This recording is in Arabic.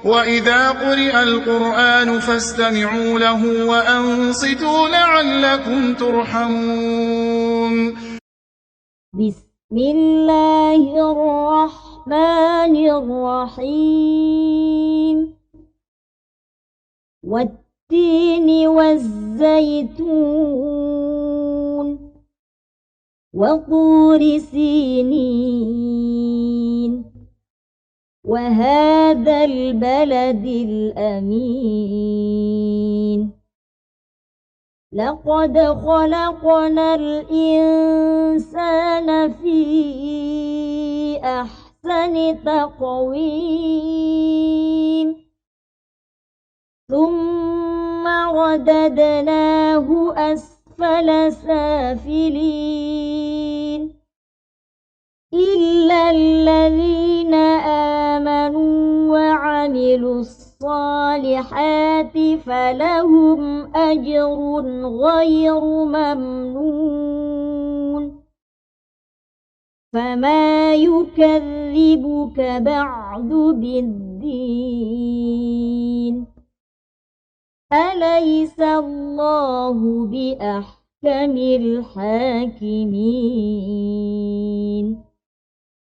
وإذا قرئ القرآن فاستمعوا له وأنصتوا لعلكم ترحمون. بسم الله الرحمن الرحيم. والتين والزيتون وطور سينين وهذا البلد الأمين. لقد خلقنا الإنسان في أحسن تقويم ثم رددناه أسفل سافلين إلا الذين آمنوا وعملوا الصالحات فلهم أجر غير ممنون. فما يكذبك بعد بالدين؟ أليس الله بأحكم الحاكمين؟